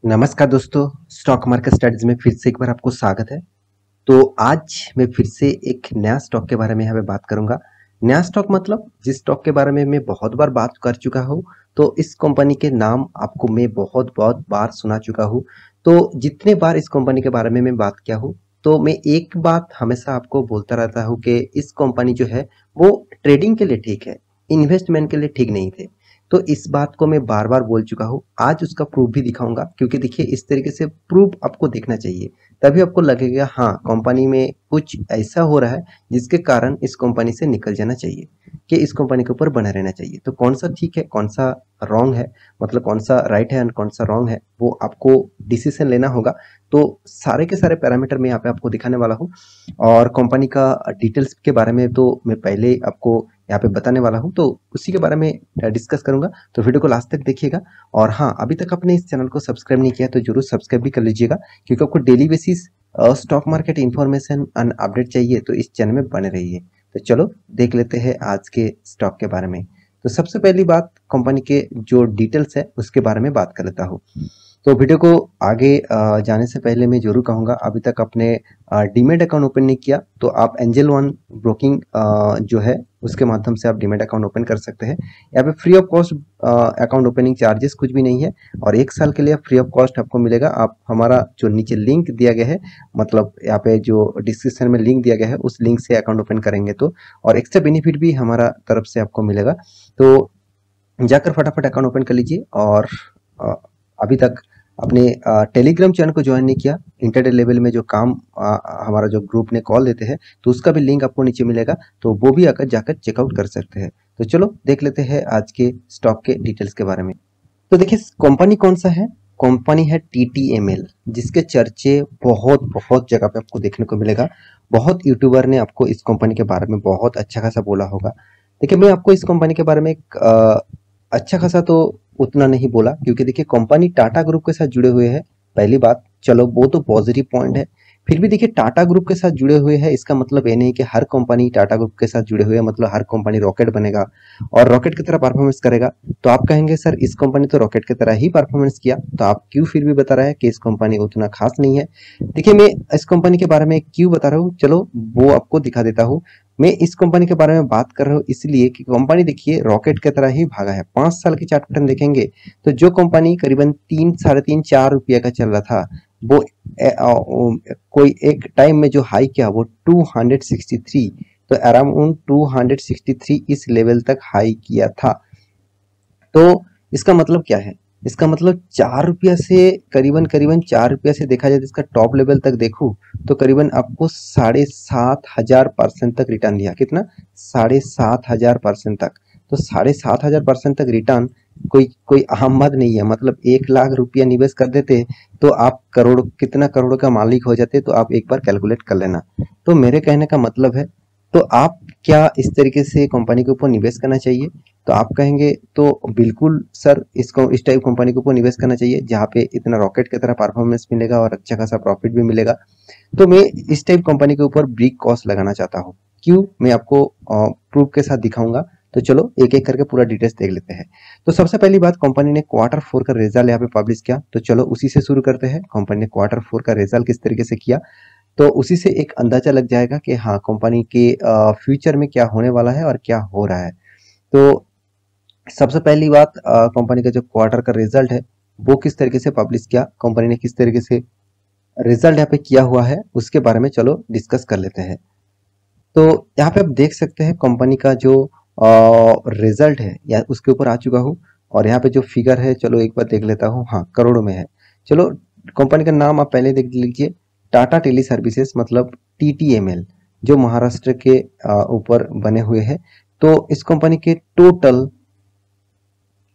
नमस्कार दोस्तों, stock market studies में फिर से एक बार आपको स्वागत है। तो आज मैं फिर से एक नया स्टॉक के बारे में यहाँ पे बात करूंगा। नया स्टॉक मतलब जिस स्टॉक के बारे में मैं बहुत बार बात कर चुका हूँ, तो इस कंपनी के नाम आपको मैं बहुत बहुत बार सुना चुका हूँ। तो जितने बार इस कंपनी के बारे में मैं बात किया हूँ, तो मैं एक बात हमेशा आपको बोलता रहता हूँ कि इस कंपनी जो है वो ट्रेडिंग के लिए ठीक है, इन्वेस्टमेंट के लिए ठीक नहीं थे। तो इस बात को मैं बार बार बोल चुका हूँ, आज उसका प्रूफ भी दिखाऊंगा। क्योंकि देखिए, इस तरीके से प्रूफ आपको देखना चाहिए, तभी आपको लगेगा हाँ कंपनी में कुछ ऐसा हो रहा है जिसके कारण इस कंपनी से निकल जाना चाहिए, कि इस कंपनी के ऊपर बना रहना चाहिए। तो कौन सा ठीक है, कौन सा रॉन्ग है, मतलब कौन सा राइट है और कौन सा रॉन्ग है, वो आपको डिसीजन लेना होगा। तो सारे के सारे पैरामीटर मैं यहाँ पे आपको दिखाने वाला हूँ, और कंपनी का डिटेल्स के बारे में तो मैं पहले आपको यहाँ पे बताने वाला हूँ, तो उसी के बारे में डिस्कस करूंगा। तो वीडियो को लास्ट तक देखिएगा। और हाँ, अभी तक आपने इस चैनल को सब्सक्राइब नहीं किया तो जरूर सब्सक्राइब भी कर लीजिएगा, क्योंकि आपको daily basis stock market information and update चाहिए तो इस चैनल में बने रहिए। तो चलो देख लेते हैं आज के स्टॉक के बारे में। तो सबसे पहली बात, कंपनी के जो डिटेल्स है उसके बारे में बात कर लेता हूँ। तो वीडियो को आगे जाने से पहले मैं जरूर कहूँगा, अभी तक आपने डीमेट अकाउंट ओपन नहीं किया तो आप एंजल वन ब्रोकिंग जो है उसके माध्यम से आप डीमेट अकाउंट ओपन कर सकते हैं। यहाँ पे free of cost account opening charges कुछ भी नहीं है, और 1 साल के लिए फ्री ऑफ कॉस्ट आपको मिलेगा। आप हमारा जो नीचे लिंक दिया गया है, मतलब यहाँ पे जो डिस्क्रिप्शन में लिंक दिया गया है, उस लिंक से अकाउंट ओपन करेंगे तो और एक्स्ट्रा बेनिफिट भी हमारा तरफ से आपको मिलेगा। तो जाकर फटाफट अकाउंट ओपन कर लीजिए। और अभी तक अपने टेलीग्राम चैनल को ज्वाइन नहीं किया, इंटरडे लेवल में जो काम हमारा जो ग्रुप ने कॉल देते हैं, तो उसका भी लिंक आपको नीचे मिलेगा, तो वो भी आकर जाकर चेकआउट कर सकते हैं। तो चलो देख लेते हैं आज के स्टॉक के डिटेल्स के बारे में। तो देखिए, कंपनी कौन सा है, कंपनी है TTML, जिसके चर्चे बहुत बहुत जगह पे आपको देखने को मिलेगा। बहुत यूट्यूबर ने आपको इस कंपनी के बारे में बहुत अच्छा खासा बोला होगा। देखिए, मैं आपको इस कंपनी के बारे में एक अच्छा खासा तो उतना नहीं बोला, क्योंकि देखिए कंपनी टाटा ग्रुप के साथ जुड़े हुए हैं। पहली बात, चलो वो तो पॉजिटिव पॉइंट है। फिर भी देखिए, टाटा ग्रुप के साथ जुड़े हुए हैं, इसका मतलब ये नहीं कि हर कंपनी टाटा ग्रुप के साथ जुड़े हुए हैं मतलब हर कंपनी रॉकेट बनेगा और रॉकेट की तरह परफॉर्मेंस करेगा। तो आप कहेंगे सर इस कंपनी तो रॉकेट की तरह ही परफॉर्मेंस किया, तो आप क्यों फिर भी बता रहे हैं कि इस कंपनी उतना खास नहीं है। देखिए, मैं इस कंपनी के बारे में क्यों बता रहा हूँ, चलो वो आपको दिखा देता हूँ। मैं इस कंपनी के बारे में बात कर रहा हूँ इसलिए कि कंपनी देखिए रॉकेट की तरह ही भागा है। 5 साल की चार्ट पैटर्न देखेंगे तो जो कंपनी करीबन 3 साढ़े 3 4 रुपया का चल रहा था, वो कोई एक टाइम में जो हाई किया वो 263, तो अराउंड 263 इस लेवल तक हाई किया था। तो इसका मतलब क्या है, इसका मतलब 4 रुपया से करीबन करीबन 4 रुपया से देखा जाए तो इसका टॉप लेवल तक देखूं तो करीबन आपको 7,500% तक रिटर्न दिया। कितना? 7,500% तक। तो 7,500% तक रिटर्न कोई कोई आम बात नहीं है। मतलब 1 लाख रुपया निवेश कर देते तो आप करोड़, कितना करोड़ का मालिक हो जाते, तो आप एक बार कैलकुलेट कर लेना। तो मेरे कहने का मतलब है, तो आप क्या इस तरीके से कंपनी के ऊपर निवेश करना चाहिए? तो आप कहेंगे तो बिल्कुल सर, इसको इस टाइप कंपनी के ऊपर निवेश करना चाहिए जहाँ पे इतना रॉकेट की तरह परफॉर्मेंस मिलेगा और अच्छा खासा प्रॉफिट भी मिलेगा। तो मैं इस टाइप कंपनी के ऊपर बिग कॉस्ट लगाना चाहता हूँ। क्यों? मैं आपको प्रूफ के साथ दिखाऊंगा। तो चलो एक एक करके पूरा डिटेल्स देख लेते हैं। तो सबसे पहली बात, कंपनी ने Q4 का रिजल्ट यहाँ पे पब्लिश किया, तो चलो उसी से शुरू करते हैं। कंपनी ने Q4 का रिजल्ट किस तरीके से किया, तो उसी से एक अंदाजा लग जाएगा कि हाँ कंपनी के फ्यूचर में क्या होने वाला है और क्या हो रहा है। तो सबसे पहली बात, कंपनी का जो क्वार्टर का रिजल्ट है वो किस तरीके से पब्लिश किया, कंपनी ने किस तरीके से रिजल्ट यहाँ पे किया हुआ है, उसके बारे में चलो डिस्कस कर लेते हैं। तो यहाँ पे आप देख सकते हैं कंपनी का जो रिजल्ट है या उसके ऊपर आ चुका हूँ, और यहाँ पे जो फिगर है चलो एक बार देख लेता हूँ। हाँ, करोड़ों में है। चलो कंपनी का नाम आप पहले देख लीजिए, टाटा टेली सर्विसेज, मतलब TTML, जो महाराष्ट्र के ऊपर बने हुए हैं। तो इस कंपनी के टोटल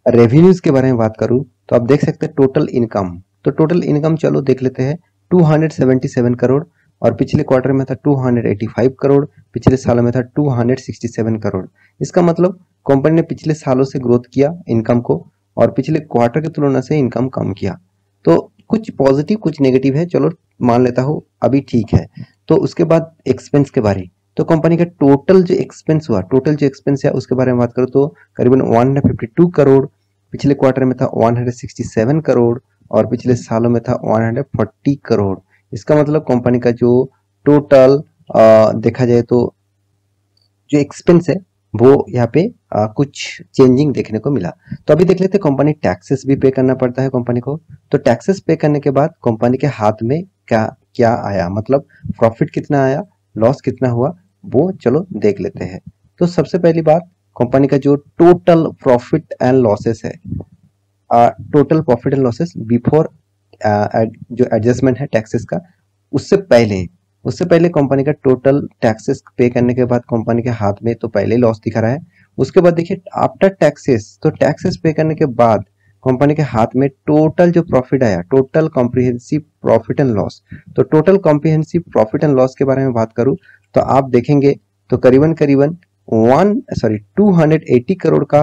रेवेन्यूज के बारे में बात करूं तो आप देख सकते हैं टोटल इनकम। तो टोटल इनकम चलो देख लेते हैं, 277 करोड़, और पिछले क्वार्टर में था 285 करोड़, पिछले सालों में था 267 करोड़। इसका मतलब कंपनी ने पिछले सालों से ग्रोथ किया इनकम को, और पिछले क्वार्टर की तुलना से इनकम कम किया। तो कुछ पॉजिटिव कुछ नेगेटिव है, चलो मान लेता हूँ अभी ठीक है। तो उसके बाद एक्सपेंस के बारे, तो कंपनी का टोटल जो एक्सपेंस हुआ, टोटल जो एक्सपेंस है उसके बारे में बात करूँ तो करीबन 152 करोड़, पिछले क्वार्टर में था 167 करोड़, और पिछले सालों में था 140 करोड़। इसका मतलब कंपनी का जो टोटल देखा जाए तो जो एक्सपेंस है वो यहाँ पे कुछ चेंजिंग देखने को मिला। तो अभी देख लेते हैं, कंपनी टैक्सेस भी पे करना पड़ता है कंपनी को। तो टैक्सेस पे करने के बाद कंपनी के हाथ में क्या क्या आया, मतलब प्रॉफिट कितना आया, लॉस कितना हुआ, वो चलो देख लेते हैं। तो सबसे पहली बात, कंपनी का जो टोटल प्रॉफिट एंड लॉसेस है, total profit and losses before जो एडजस्टमेंट है टैक्सेस का, उससे पहले उससे पहले कंपनी का टोटल टैक्सेस पे करने के बाद कंपनी के हाथ में तो पहले ही लॉस दिखा रहा है। उसके बाद देखिए आफ्टर टैक्सेस, तो टैक्सेस पे करने के बाद कंपनी के हाथ में टोटल जो प्रॉफिट आया, total comprehensive profit and loss. तो total comprehensive profit and loss के बारे में बात करूं तो आप देखेंगे तो करीबन करीबन 280 करोड़ का,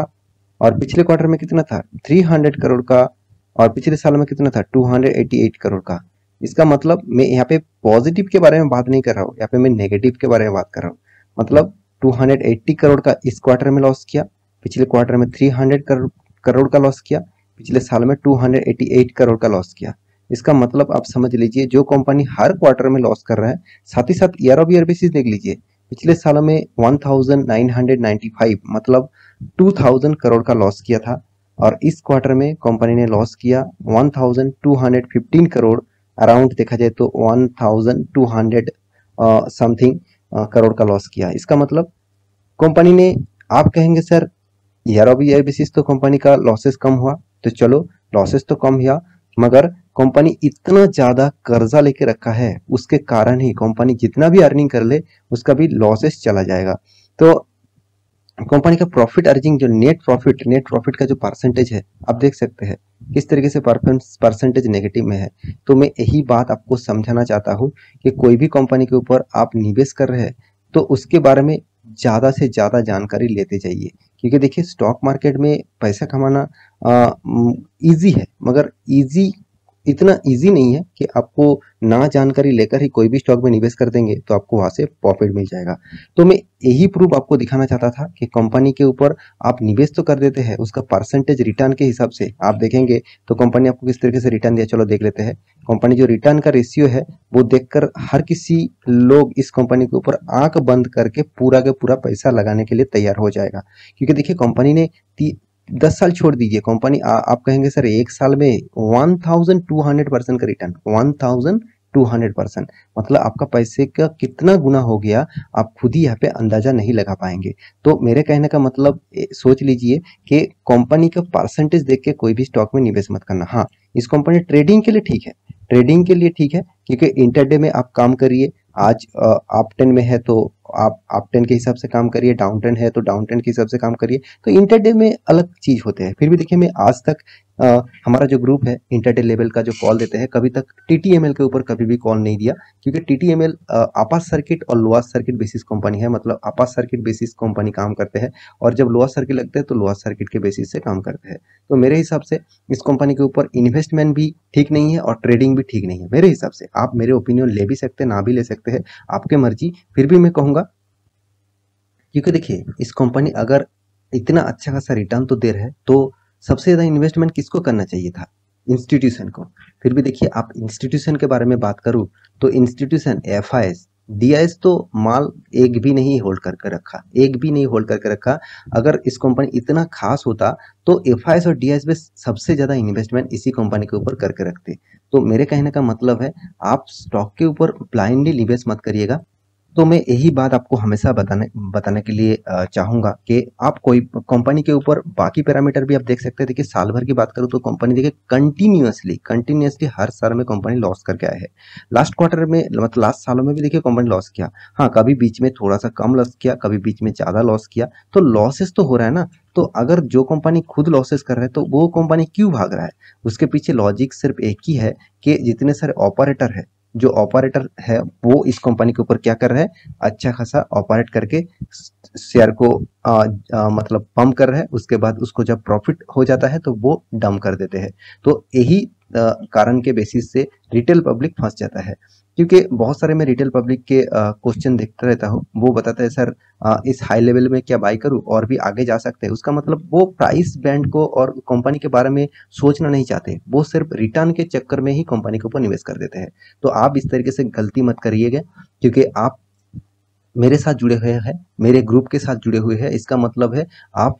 और पिछले क्वार्टर में कितना था 300 करोड़ का, और पिछले साल में कितना था 288 करोड़ का। इसका मतलब मैं यहाँ पे पॉजिटिव के बारे में बात नहीं कर रहा हूँ, यहाँ पे मैं नेगेटिव के बारे में बात कर रहा हूँ। मतलब 280 करोड़ का इस क्वार्टर में लॉस किया, पिछले क्वार्टर में 300 करोड़ का लॉस किया, पिछले साल में 288 करोड़ का लॉस किया। इसका मतलब आप समझ लीजिए जो कंपनी हर क्वार्टर में लॉस कर रहा है, साथ ही साथ ईयर ऑफ ईयर बेसिस देख लीजिए, पिछले सालों में 1995 मतलब 2000 करोड़ का लॉस किया था, और इस क्वार्टर में कंपनी ने लॉस किया 1215 करोड़, अराउंड देखा जाए तो 1200 समथिंग करोड़ का लॉस किया। इसका मतलब कंपनी ने, आप कहेंगे sir year of year basis तो कंपनी का लॉसेस कम हुआ, तो चलो लॉसेस तो कम हुआ, मगर कंपनी इतना ज्यादा कर्जा लेके रखा है, उसके कारण ही कंपनी जितना भी अर्निंग कर ले उसका भी लॉसेस चला जाएगा। तो कंपनी का प्रॉफिट अर्निंग जो नेट प्रॉफिट का जो परसेंटेज है, आप देख सकते हैं किस तरीके से परसेंटेज नेगेटिव में है। तो मैं यही बात आपको समझाना चाहता हूँ कि कोई भी कंपनी के ऊपर आप निवेश कर रहे हैं तो उसके बारे में ज़्यादा से ज़्यादा जानकारी लेते जाइए, क्योंकि देखिए स्टॉक मार्केट में पैसा कमाना इजी है, मगर इजी इतना इजी नहीं है कि आपको ना जानकारी लेकर ही कोई भी स्टॉक में निवेश कर देंगे तो आपको वहां से प्रॉफिट मिल जाएगा। तो मैं यही प्रूफ आपको दिखाना चाहता था कि कंपनी के ऊपर आप निवेश तो कर देते हैं, उसका परसेंटेज रिटर्न के हिसाब से आप देखेंगे तो कंपनी आपको किस तरीके से रिटर्न दिया, चलो देख लेते हैं। कंपनी जो रिटर्न का रेशियो है वो देखकर हर किसी लोग इस कंपनी के ऊपर आंख बंद करके पूरा का पूरा पैसा लगाने के लिए तैयार हो जाएगा, क्योंकि देखिए कंपनी ने 10 साल छोड़ दीजिए, कंपनी आप कहेंगे सर एक साल में 1200% का रिटर्न, 1200%, मतलब आपका पैसे का कितना गुना हो गया आप खुद ही यहाँ पे अंदाजा नहीं लगा पाएंगे। तो मेरे कहने का मतलब सोच लीजिए कि कंपनी का परसेंटेज देख के कोई भी स्टॉक में निवेश मत करना। हाँ, इस कंपनी ट्रेडिंग के लिए ठीक है, ट्रेडिंग के लिए ठीक है, क्योंकि इंटरडे में आप काम करिए, आज अप ट्रेंड में है तो आप अप ट्रेंड के हिसाब से काम करिए, डाउन ट्रेंड है तो डाउन ट्रेंड के हिसाब से काम करिए। तो इंटरडे में अलग चीज होते हैं। फिर भी देखिए मैं आज तक हमारा जो ग्रुप है इंटरडे लेवल का जो कॉल देते हैं, कभी तक टीटीएमएल के ऊपर कभी भी कॉल नहीं दिया, क्योंकि टीटीएमएल अपर सर्किट और लोअर सर्किट बेसिस कंपनी है, मतलब अपर सर्किट बेसिस कंपनी काम करते हैं, और जब लोअर सर्किट लगते हैं तो लोअर सर्किट के बेसिस से काम करते हैं। तो मेरे हिसाब से इस कंपनी के ऊपर इन्वेस्टमेंट भी ठीक नहीं है और ट्रेडिंग भी ठीक नहीं है मेरे हिसाब से। आप मेरे ओपिनियन ले भी सकते हैं, ना भी ले सकते हैं, आपके मर्जी। फिर भी मैं कहूंगा, क्योंकि देखिए इस कंपनी अगर इतना अच्छा खासा रिटर्न तो दे रहा है तो सबसे ज्यादा इन्वेस्टमेंट किसको करना चाहिए था, इंस्टीट्यूशन को। फिर भी देखिए आप इंस्टीट्यूशन के बारे में बात करूं तो इंस्टीट्यूशन एफआईएस डीआईएस तो माल एक भी नहीं होल्ड करके रखा, एक भी नहीं होल्ड करके रखा। अगर इस कंपनी इतना खास होता तो एफआईएस और डीआईएस में सबसे ज्यादा इन्वेस्टमेंट इसी कंपनी के ऊपर करके रखते। तो मेरे कहने का मतलब है आप स्टॉक के ऊपर ब्लाइंडली निवेश मत करिएगा। तो मैं यही बात आपको हमेशा बताने के लिए चाहूंगा कि आप कोई कंपनी के ऊपर बाकी पैरामीटर भी आप देख सकते हैं। देखिए साल भर की बात करूं तो कंपनी देखिए कंटिन्यूअसली हर साल में कंपनी लॉस करके आया है। लास्ट क्वार्टर में मतलब लास्ट सालों में भी देखिए कंपनी लॉस किया, हाँ कभी बीच में थोड़ा सा कम लॉस किया, कभी बीच में ज्यादा लॉस किया, तो लॉसेस तो हो रहा है ना। तो अगर जो कंपनी खुद लॉसेस कर रहा है तो वो कंपनी क्यों भाग रहा है, उसके पीछे लॉजिक सिर्फ एक ही है कि जितने सारे ऑपरेटर है, जो ऑपरेटर है वो इस कंपनी के ऊपर क्या कर रहा है, अच्छा खासा ऑपरेट करके शेयर को मतलब पंप कर रहा है, उसके बाद उसको जब प्रॉफिट हो जाता है तो वो डंप कर देते हैं। तो यही कारण के बेसिस से रिटेल पब्लिक फंस जाता है। क्योंकि बहुत सारे मैं रिटेल पब्लिक के क्वेश्चन देखता रहता हूँ। वो बताता है सर इस हाई लेवल में क्या बाय करूँ और भी आगे जा सकते हैं। उसका मतलब वो प्राइस बैंड को और कंपनी के बारे में सोचना नहीं चाहते। वो सिर्फ रिटर्न के चक्कर में ही कंपनी के ऊपर निवेश कर देते हैं। तो आप इस तरीके से गलती मत करिएगा, क्योंकि आप मेरे साथ जुड़े हुए हैं, मेरे ग्रुप के साथ जुड़े हुए हैं। इसका मतलब है आप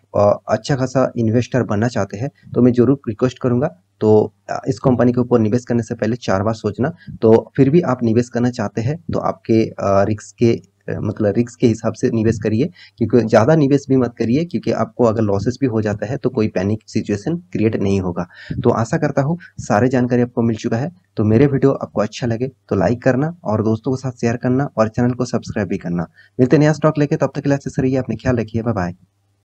अच्छा खासा इन्वेस्टर बनना चाहते हैं। तो मैं ज़रूर रिक्वेस्ट करूँगा, तो इस कंपनी के ऊपर निवेश करने से पहले 4 बार सोचना। तो फिर भी आप निवेश करना चाहते हैं तो आपके रिस्क के मतलब रिस्क के हिसाब से निवेश करिए, क्योंकि ज़्यादा निवेश भी मत करिए, क्योंकि आपको अगर लॉसेस भी हो जाता है तो कोई पैनिक सिचुएशन क्रिएट नहीं होगा। तो आशा करता हूँ सारी जानकारी आपको मिल चुका है। तो मेरे वीडियो आपको अच्छा लगे तो लाइक करना और दोस्तों के साथ शेयर करना और चैनल को सब्सक्राइब भी करना। मिलते हैं नया स्टॉक लेके, तब तक के लिए अच्छे से रहिए, अपने ख्याल रखिए, बाय बाय।